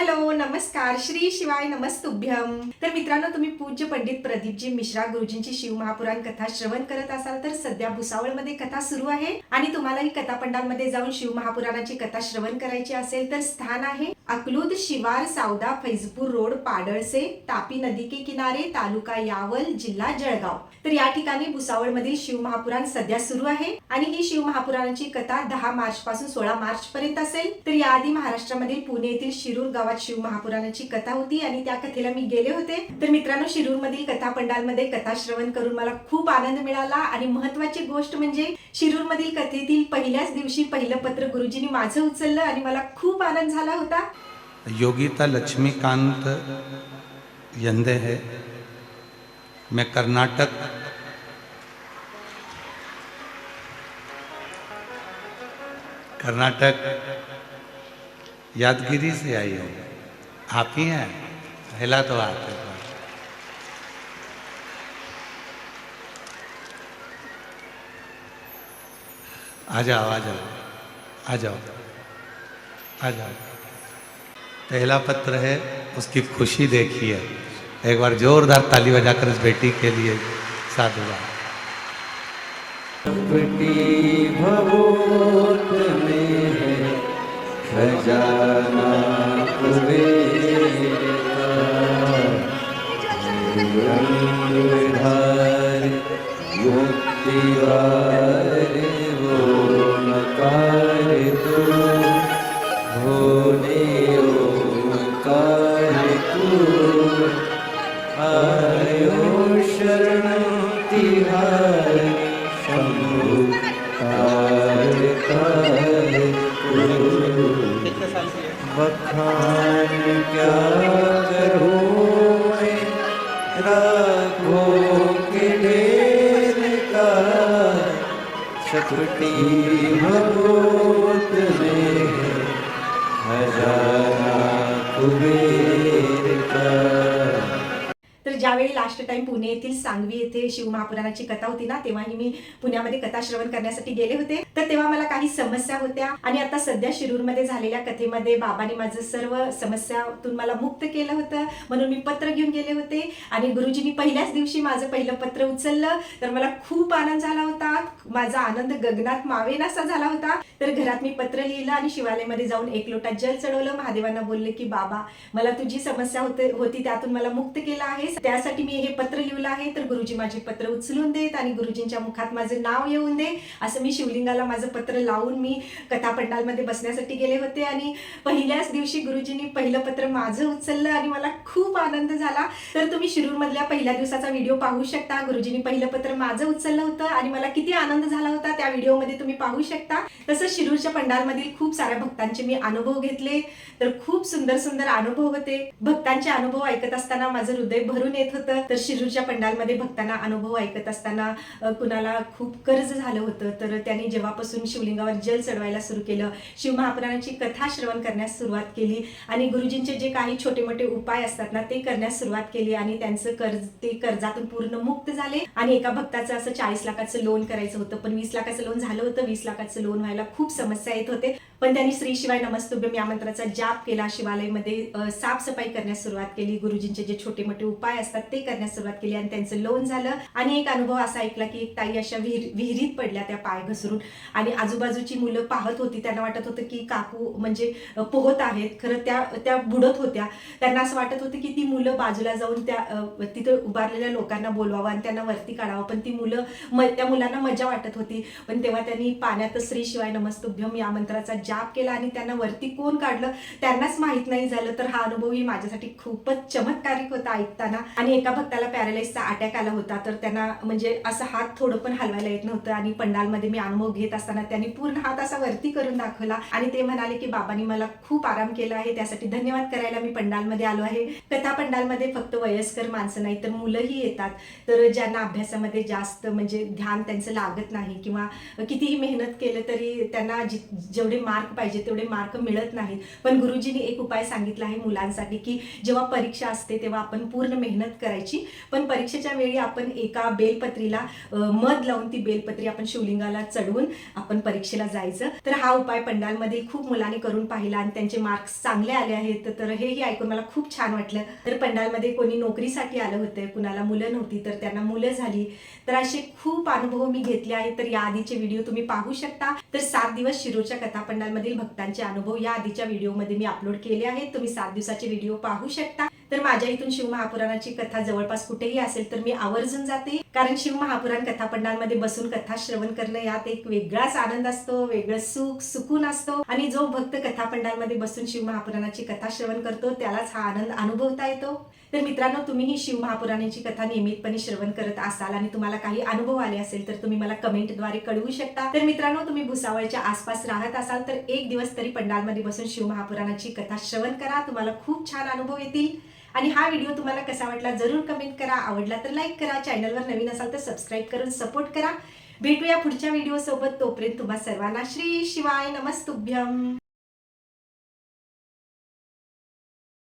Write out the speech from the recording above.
Hello नमस्कार श्री शिवाय नमस्तुभ्यम। तर मित्रांनो, तुम्ही पूज्य पंडित प्रदीपजी मिश्रा गुरुजींची शिव महापुराण कथा श्रवण करत असाल तर सध्या भुसावळमध्ये कथा सुरू आहे आणि तुम्हाला ही कथा पंडालमध्ये जाऊन शिव महापुराणाची कथा श्रवण करायची असेल तर स्थान आहे अकलूद शिवार सावदा फैजपूर रोड पाडळसे तापी नदी के किनारे तालुका यावल जिल्हा जळगाव। तर या ठिकाणी भुसावळमधील शिव महापुराण सध्या सुरू आहे आणि ही शिव महापुराणाची कथा 10 मार्च पासून 16 मार्च पर्यंत असेल। तर याआधी महाराष्ट्रामधील पुणे येथील शिरूर गावात शिव महापुराणाची कथा होती आणि त्या कथेला मी गेले होते। तर मित्रांनो, शिरूर मधील कथा पंडालमध्ये कथा श्रवण करून मला खूप आनंद मिळाला आणि महत्त्वाची गोष्ट म्हणजे शिरूर मधील कथेतील पहिल्याच दिवशी पहिलं पत्र गुरुजींनी माझं उचललं आणि मला खूप आनंद झाला होता। योगिता लक्ष्मीकांत यंदे है। मैं कर्नाटक यादगिरी से आई हूँ। आप ही हैं? हिला तो आते आ जाओ आ जाओ आ जाओ आ जाओ। पहला पत्र है, उसकी खुशी देखिए। एक बार जोरदार ताली बजाकर इस बेटी के लिए साधुवाद। भवोत में है खजाना कुबेर का, रंगधार मुक्तिवार वो नकार तू, भोले ओंकार तू, आयो शरण तिहार शंभु कार बखान क्या करूं मैं राघों के ढेर का, शक्ति भगवत में खजाना कुबेर का। तर ज्यावेळी लास्ट टाइम पुणे येथील सांगवी येथे शिव महापुराणाची कथा होती ना, तेव्हाही मी पुण्यामध्ये कथा श्रवण करण्यासाठी गेले होते। तर तेव्हा मला काही समस्या होत्या आणि आता सध्या शिरूरमध्ये झालेल्या कथेमध्ये बाबांनी माझं सर्व समस्यातून मला मुक्त केलं होतं, म्हणून मी पत्र घेऊन गेले होते आणि गुरुजींनी पहिल्याच दिवशी माझं पहिलं पत्र उचललं। तर मला खूप आनंद झाला होता, माझा आनंद गगनात मावेनासा झाला होता। तर घरात मी पत्र लिहिलं आणि शिवालयामध्ये जाऊन 1 लोटा जल चढवलं, महादेवांना बोलले की बाबा मला तुझी समस्या होती त्यातून मला मुक्त केलं आहे, त्यासाठी मी हे पत्र लिहिलं आहे। तर गुरुजी माझे पत्र उचलून देत आणि गुरुजींच्या मुखात माझं नाव येऊन दे असं मी शिवलिंगाला माझं पत्र लावून मी कथा पंडालमध्ये बसण्यासाठी गेले होते आणि पहिल्याच दिवशी गुरुजींनी पहिलं पत्र माझं उचललं आणि मला खूप आनंद झाला। तर तुम्ही शिरूर मधल्या पहिल्या दिवसाचा व्हिडिओ पाहू शकता। गुरुजींनी पहिलं पत्र माझं उचललं होतं आणि मला किती आनंद झाला होता त्या व्हिडिओमध्ये तुम्ही पाहू शकता। तसंच शिरूरच्या पंडालमधील खूप साऱ्या भक्तांचे मी अनुभव घेतले, तर खूप सुंदर सुंदर अनुभव होते। भक्तांचे अनुभव ऐकत असताना माझं हृदय भरून येत होतं। तर शिरूरच्या पंडालमध्ये भक्तांना अनुभव ऐकत असताना कुणाला खूप कर्ज झालं होतं, तर त्यांनी जेव्हापासून शिवलिंगावर जल चढवायला सुरू केलं, शिव महापुराणाची कथा श्रवण करण्यास सुरुवात केली आणि गुरुजींचे जे काही छोटे मोठे उपाय असतात ना ते करण्यास सुरुवात केली आणि त्यांचं कर्जातून पूर्ण मुक्त झाले। आणि एका भक्ताचं असं 40 लाखाचं लोन करायचं होतं, पण 20 लाखाचं लोन झालं होतं। 20 लाखाचं लोन व्हायला खूप समस्या येत होते, पण त्यांनी श्री शिवाय नमस्तुभ्यम या मंत्राचा जाप केला, शिवालयामध्ये साफसफाई करण्यास सुरुवात केली, गुरुजींचे जे छोटे मोठे उपाय असतात ते करण्यास सुरुवात केली आणि त्यांचं लोन झालं। आणि एक अनुभव असा ऐकला की एक ताई अशा विहिरीत पडल्या त्या पाय घसरून आणि आजूबाजूची मुलं पाहत होती, त्यांना वाटत होतं की काकू म्हणजे पोहत आहेत, खरं त्या बुडत होत्या। त्यांना असं वाटत होतं की ती मुलं बाजूला जाऊन त्या तिथे उभारलेल्या लोकांना बोलवावं आणि त्यांना वरती काढावं, पण ती त्या मुलांना मजा वाटत होती। पण तेव्हा त्यांनी पाण्यात श्री शिवाय नमस्तुभ्यम या मंत्राचा जाप केला आणि त्यांना वरती कोण काढलं त्यांनाच माहित नाही झालं। तर हा अनुभव ही माझ्यासाठी खूपच चमत्कारिक होता ऐकताना। आणि एका भक्ताला पॅरालाइजचा अटॅक आला होता, तर त्यांना म्हणजे असं हात थोडं पण हलवायला येत नव्हतं आणि पंडालमध्ये मी अनुभव घेत असताना त्यांनी पूर्ण हात असा वरती करून दाखवला आणि ते म्हणाले की बाबांनी मला खूप आराम केला आहे, त्यासाठी धन्यवाद करायला मी पंडालमध्ये आलो आहे। कथा पंडालमध्ये फक्त वयस्कर माणसं नाही तर मुलंही येतात, तर ज्यांना अभ्यासामध्ये जास्त म्हणजे ध्यान त्यांचं लागत नाही किंवा कितीही मेहनत केलं तरी त्यांना जेवढे मार्क मार्क पाहिजे तेवढे मार्क मिळत नाहीत. पण गुरुजींनी एक उपाय सांगितला आहे मुलांसाठी की जेव्हा परीक्षा असते तेव्हा आपण पूर्ण मेहनत करायची, पण परीक्षेच्या वेळी आपण एका बेलपत्रीला मध लावून ती बेलपत्री आपण शिवलिंगाला चढवून आपण परीक्षेला जायचं. तर हा उपाय पंडालमध्ये खूप मुलांनी करून पाहिला आणि त्यांचे मार्क्स चांगले आले आहेत. तर हेही ऐकून मला खूप छान वाटलं. तर पंडालमध्ये कोणी नोकरीसाठी आलं होतं, कुणाला मुलं नव्हती तर त्यांना मुलं झाली. तर असे खूप अनुभव मी घेतले आहेत. तर या आधीचे व्हिडिओ तुम्ही पाहू शकता. तर 7 दिवस शिरूरच्या कथा पंडालमधील भक्तांचे अनुभव या आधीच्या व्हिडिओमध्ये मी अपलोड केले आहेत. तुम्ही 7 दिवसाचे व्हिडिओ पाहू शकता. तर माझ्या इथून शिवमहापुराणाची कथा जवळपास कुठेही असेल तर मी आवर्जून जाते, कारण शिवमहापुराण कथा पंडालमध्ये बसून कथा श्रवण करणं यात एक वेगळाच आनंद असतो, वेगळं सुख सुकून असतो. आणि जो भक्त कथा पंडालमध्ये बसून शिवमहापुराणाची कथा श्रवण करतो त्यालाच हा आनंद अनुभवता येतो. तर मित्रांनो, तुम्हीही शिवमहापुराणाची कथा नियमितपणे श्रवण करत असाल आणि तुम्हाला काही अनुभव आले असेल तर तुम्ही मला कमेंटद्वारे कळवू शकता. तर मित्रांनो, तुम्ही भुसावळच्या आसपास राहत असाल तर एक दिवस तरी पंडालमध्ये बसून शिवमहापुराणाची कथा श्रवण करा, तुम्हाला खूप छान अनुभव येतील. आणि हा व्हिडिओ तुम्हाला कसा वाटला जरूर कमेंट करा. आवडला तर लाईक करा. चॅनलवर नवीन असाल तर सबस्क्राईब करून सपोर्ट करा. भेटूया पुढच्या व्हिडिओ सोबत. तोपर्यंत तुम्हा सर्वांना श्री शिवाय नमस्तुभ्यम.